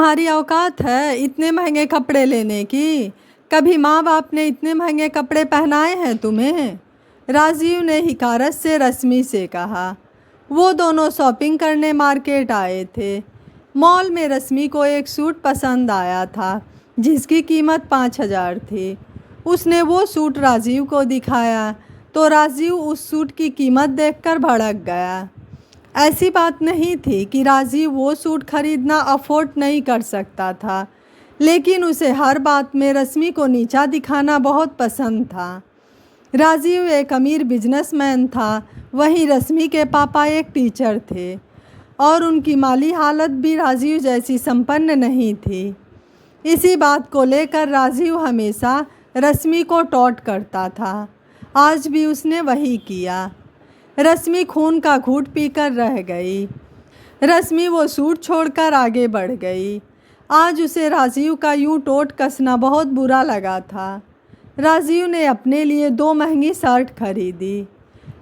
तुम्हारी औकात है इतने महंगे कपड़े लेने की? कभी माँ बाप ने इतने महंगे कपड़े पहनाए हैं तुम्हें? राजीव ने हिकारत से रश्मि से कहा। वो दोनों शॉपिंग करने मार्केट आए थे। मॉल में रश्मि को एक सूट पसंद आया था जिसकी कीमत 5,000 थी। उसने वो सूट राजीव को दिखाया तो राजीव उस सूट की कीमत देखकर भड़क गया। ऐसी बात नहीं थी कि राजीव वो सूट खरीदना अफोर्ड नहीं कर सकता था, लेकिन उसे हर बात में रश्मि को नीचा दिखाना बहुत पसंद था। राजीव एक अमीर बिजनेसमैन था, वहीं रश्मि के पापा एक टीचर थे और उनकी माली हालत भी राजीव जैसी संपन्न नहीं थी। इसी बात को लेकर राजीव हमेशा रश्मि को टॉन्ट करता था। आज भी उसने वही किया। रश्मि खून का घूंट पीकर रह गई। रश्मि वो सूट छोड़कर आगे बढ़ गई। आज उसे राजीव का यूं टोट कसना बहुत बुरा लगा था। राजीव ने अपने लिए 2 महंगी शर्ट खरीदी।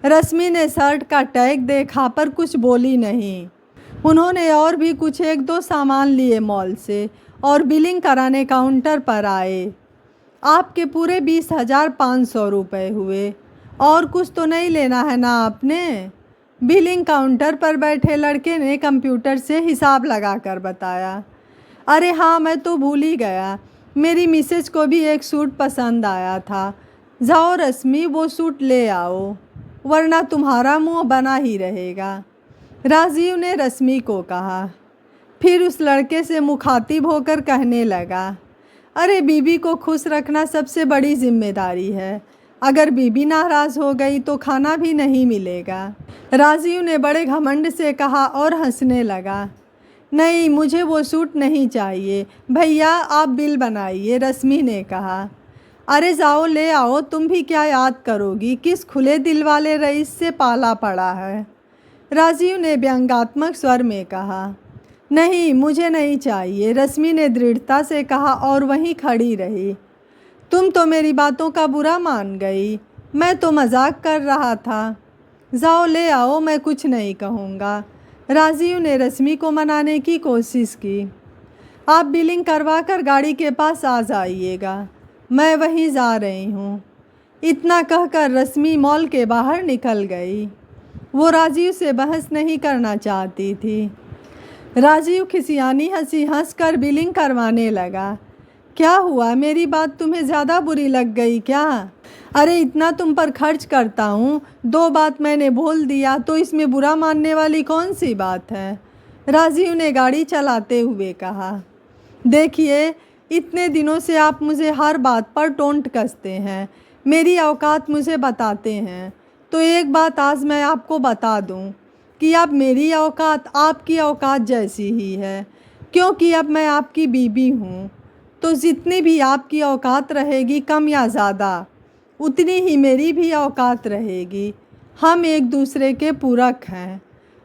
रश्मि ने शर्ट का टैग देखा पर कुछ बोली नहीं। उन्होंने और भी कुछ 1-2 सामान लिए मॉल से और बिलिंग कराने काउंटर पर आए। आपके पूरे 20,500 रुपये हुए। और कुछ तो नहीं लेना है ना आपने? बिलिंग काउंटर पर बैठे लड़के ने कंप्यूटर से हिसाब लगाकर बताया। अरे हाँ, मैं तो भूल ही गया। मेरी मिसेज को भी एक सूट पसंद आया था। जाओ रश्मि, वो सूट ले आओ, वरना तुम्हारा मुंह बना ही रहेगा, राजीव ने रश्मि को कहा। फिर उस लड़के से मुखातिब होकर कहने लगा, अरे बीबी को खुश रखना सबसे बड़ी जिम्मेदारी है। अगर बीबी नाराज़ हो गई तो खाना भी नहीं मिलेगा। राजीव ने बड़े घमंड से कहा और हंसने लगा। नहीं, मुझे वो सूट नहीं चाहिए। भैया आप बिल बनाइए, रश्मि ने कहा। अरे जाओ ले आओ, तुम भी क्या याद करोगी, किस खुले दिल वाले रईस से पाला पड़ा है, राजीव ने व्यंग्यात्मक स्वर में कहा। नहीं, मुझे नहीं चाहिए, रश्मि ने दृढ़ता से कहा और वहीं खड़ी रही। तुम तो मेरी बातों का बुरा मान गई। मैं तो मजाक कर रहा था। जाओ ले आओ, मैं कुछ नहीं कहूँगा, राजीव ने रश्मि को मनाने की कोशिश की। आप बिलिंग करवा कर गाड़ी के पास आ जाइएगा, मैं वहीं जा रही हूँ। इतना कहकर रश्मि मॉल के बाहर निकल गई। वो राजीव से बहस नहीं करना चाहती थी। राजीव खिसियानी हंसी हंसकर बिलिंग करवाने लगा। क्या हुआ, मेरी बात तुम्हें ज़्यादा बुरी लग गई क्या? अरे इतना तुम पर खर्च करता हूँ, 2 बात मैंने बोल दिया तो इसमें बुरा मानने वाली कौन सी बात है, राजीव ने गाड़ी चलाते हुए कहा। देखिए, इतने दिनों से आप मुझे हर बात पर टोंट कसते हैं, मेरी औकात मुझे बताते हैं, तो एक बात आज मैं आपको बता दूं कि अब मेरी औकात आपकी औकात जैसी ही है, क्योंकि अब मैं आपकी बीबी हूँ। तो जितनी भी आपकी औकात रहेगी, कम या ज़्यादा, उतनी ही मेरी भी औकात रहेगी। हम एक दूसरे के पूरक हैं।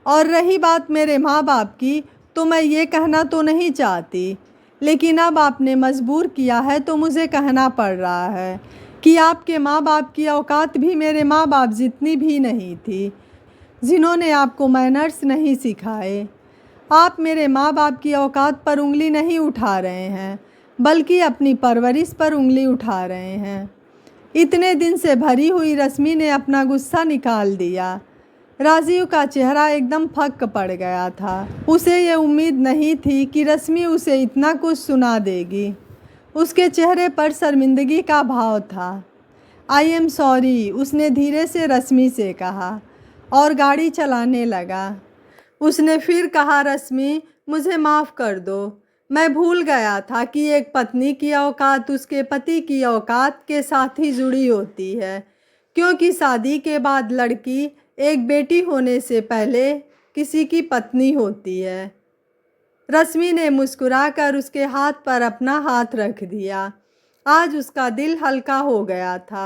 और रही बात मेरे माँ बाप की, तो मैं ये कहना तो नहीं चाहती, लेकिन अब आपने मजबूर किया है तो मुझे कहना पड़ रहा है कि आपके माँ बाप की औकात भी मेरे माँ बाप जितनी भी नहीं थी, जिन्होंने आपको मैनर्स नहीं सिखाए। आप मेरे माँ बाप की औकात पर उंगली नहीं उठा रहे हैं, बल्कि अपनी परवरिश पर उंगली उठा रहे हैं। इतने दिन से भरी हुई रश्मि ने अपना गुस्सा निकाल दिया। राजीव का चेहरा एकदम फक पड़ गया था। उसे ये उम्मीद नहीं थी कि रश्मि उसे इतना कुछ सुना देगी। उसके चेहरे पर शर्मिंदगी का भाव था। आई एम सॉरी, उसने धीरे से रश्मि से कहा और गाड़ी चलाने लगा। उसने फिर कहा, रश्मि मुझे माफ़ कर दो, मैं भूल गया था कि एक पत्नी की औकात उसके पति की औकात के साथ ही जुड़ी होती है, क्योंकि शादी के बाद लड़की एक बेटी होने से पहले किसी की पत्नी होती है। रश्मि ने मुस्कुराकर उसके हाथ पर अपना हाथ रख दिया। आज उसका दिल हल्का हो गया था।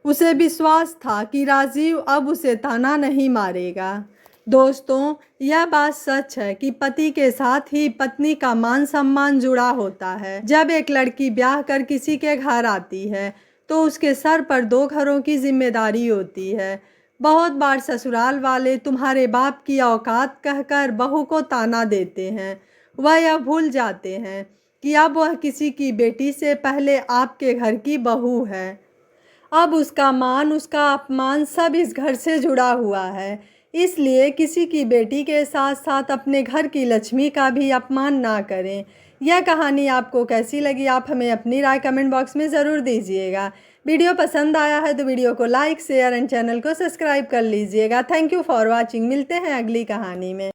उसे विश्वास था कि राजीव अब उसे ताना नहीं मारेगा। दोस्तों, यह बात सच है कि पति के साथ ही पत्नी का मान सम्मान जुड़ा होता है। जब एक लड़की ब्याह कर किसी के घर आती है तो उसके सर पर 2 घरों की जिम्मेदारी होती है। बहुत बार ससुराल वाले तुम्हारे बाप की औकात कहकर बहू को ताना देते हैं, वह यह भूल जाते हैं कि अब वह किसी की बेटी से पहले आपके घर की बहू है। अब उसका मान, उसका अपमान सब इस घर से जुड़ा हुआ है। इसलिए किसी की बेटी के साथ साथ अपने घर की लक्ष्मी का भी अपमान ना करें। यह कहानी आपको कैसी लगी, आप हमें अपनी राय कमेंट बॉक्स में ज़रूर दीजिएगा। वीडियो पसंद आया है तो वीडियो को लाइक, शेयर एंड चैनल को सब्सक्राइब कर लीजिएगा। Thank you for watching. मिलते हैं अगली कहानी में।